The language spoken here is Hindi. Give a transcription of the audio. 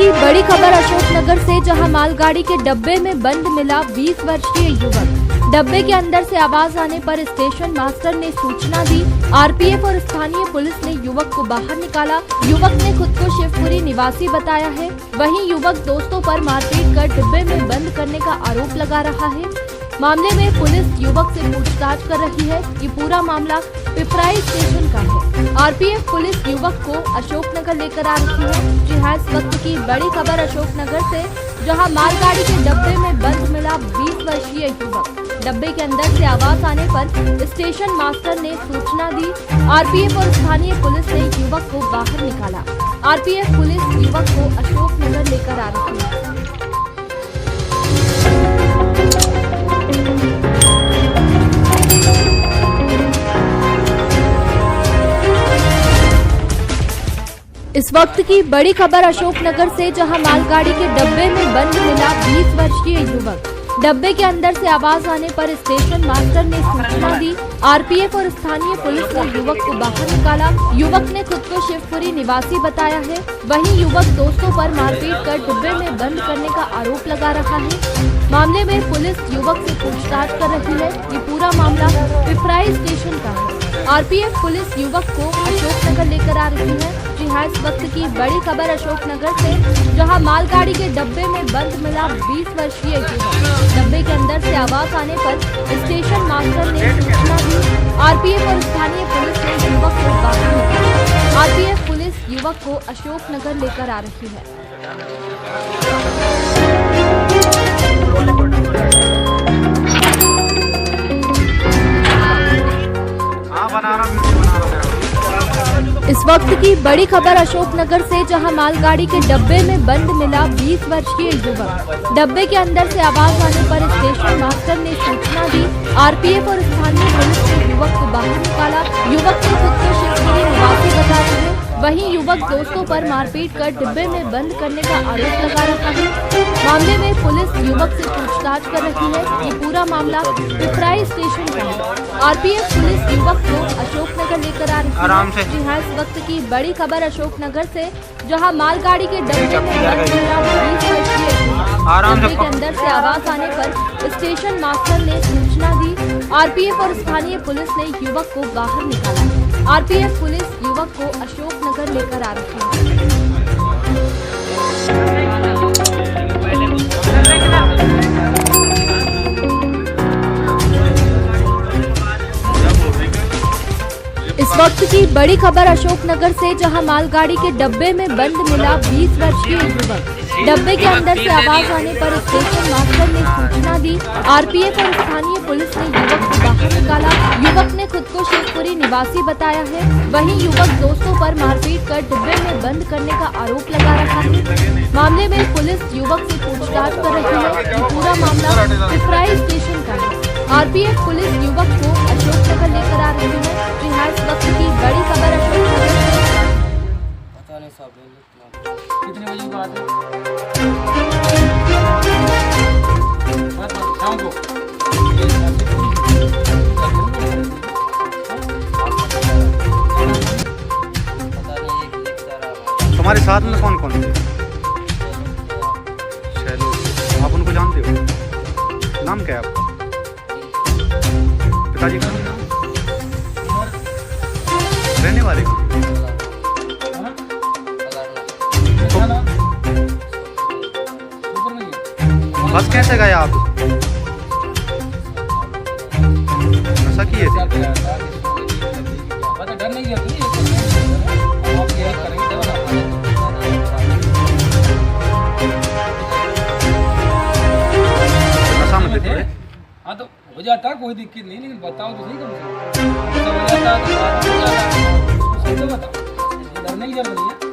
की बड़ी खबर अशोकनगर से, जहां मालगाड़ी के डब्बे में बंद मिला 20 वर्षीय युवक। डब्बे के अंदर से आवाज आने पर स्टेशन मास्टर ने सूचना दी। आरपीएफ और स्थानीय पुलिस ने युवक को बाहर निकाला। युवक ने खुद को शिवपुरी निवासी बताया है। वहीं युवक दोस्तों पर मारपीट कर डिब्बे में बंद करने का आरोप लगा रहा है। मामले में पुलिस युवक से पूछताछ कर रही है। ये पूरा मामला पिपराई स्टेशन का है। आरपीएफ पुलिस युवक को अशोकनगर लेकर आ रही है। जी हाँ, इस वक्त की बड़ी खबर अशोकनगर से, जहां मालगाड़ी के डब्बे में बंद मिला 20 वर्षीय युवक। डब्बे के अंदर से आवाज आने पर स्टेशन मास्टर ने सूचना दी। आरपीएफ और स्थानीय पुलिस ने युवक को बाहर निकाला। आरपीएफ पुलिस युवक को अशोकनगर लेकर आ रही है। इस वक्त की बड़ी खबर अशोकनगर से, जहां मालगाड़ी के डब्बे में बंद मिला 20 वर्षीय युवक। डब्बे के अंदर से आवाज आने पर स्टेशन मास्टर ने सूचना दी। आरपीएफ और स्थानीय पुलिस ने युवक को बाहर निकाला। युवक ने खुद को शिवपुरी निवासी बताया है। वहीं युवक दोस्तों पर मारपीट कर डिब्बे में बंद करने का आरोप लगा रहा है। मामले में पुलिस युवक से पूछताछ कर रही है। ये पूरा मामला पिपराई स्टेशन का है। आरपीएफ पुलिस युवक को अशोकनगर लेकर आ रही है। जी हाँ, इस वक्त की बड़ी खबर अशोकनगर से, जहां मालगाड़ी के डब्बे में बंद मिला 20 वर्षीय युवक। डब्बे के अंदर से आवाज आने पर स्टेशन मास्टर ने सूचना दी। आरपीएफ और स्थानीय पुलिस ने युवक को बाहर निकाला। आरपीएफ पुलिस युवक को अशोकनगर लेकर आ रही है। इस वक्त की बड़ी खबर अशोकनगर से, जहां मालगाड़ी के डब्बे में बंद मिला 20 वर्षीय युवक। डब्बे के अंदर से आवाज आने पर स्टेशन मास्टर ने सूचना दी। आरपीएफ और स्थानीय पुलिस ने युवक को बाहर निकाला। युवक ने खुद को शिवपुरी निवासी बताया है। वहीं युवक दोस्तों पर मारपीट कर डिब्बे में बंद करने का आरोप लगा रहा है। मामले में पुलिस युवक से पूछताछ कर रही है। ये पूरा मामला पिपराई स्टेशन का है। आरपीएफ पुलिस युवक को अशोकनगर लेकर आ रही है। जी हाँ, इस वक्त की बड़ी खबर अशोकनगर से, जहां मालगाड़ी के डब्बे में बंद मिला 20 वर्षीय युवक। डब्बे के अंदर से आवाज आने पर स्टेशन मास्टर ने सूचना दी। आरपीएफ और स्थानीय पुलिस ने युवक को बाहर निकाला। आरपीएफ पुलिस युवक को अशोकनगर लेकर आ रही है। इस वक्त की बड़ी खबर अशोकनगर से, जहां मालगाड़ी के डब्बे में बंद मिला 20 वर्षीय युवक। डब्बे के अंदर से आवाज आने पर स्टेशन मास्टर ने सूचना दी। आरपीएफ और स्थानीय पुलिस ने युवक को बाहर निकाला। युवक ने खुद को शिवपुरी निवासी बताया है। वहीं युवक दोस्तों पर मारपीट कर डिब्बे में बंद करने का आरोप लगा रहा है। मामले में पुलिस युवक से पूछताछ कर रही है। ये पूरा मामला पिपराई स्टेशन का है। आरपीएफ पुलिस युवक को अशोकनगर लेकर आ रही है। जी हाँ, इस वक्त की बड़ी खबर अशोकनगर से। पता नहीं साहब कितने बजे की बात है? शाम को। तुम्हारे साथ में कौन कौन थे? शैलू, आप उनको जानते हो? नाम क्या है आपका? पिताजी का नाम? रहने वाले का? बस कैसे गए आप? नशा किए थे? डर नहीं नशा में थे थोड़े? हाँ तो हो जाता, कोई दिक्कत नहीं, लेकिन बताओ तो सही कम से कम। हो जाता तो बात हो जाता, उसको सही तो बताओ, डरने की जरूरत नहीं है।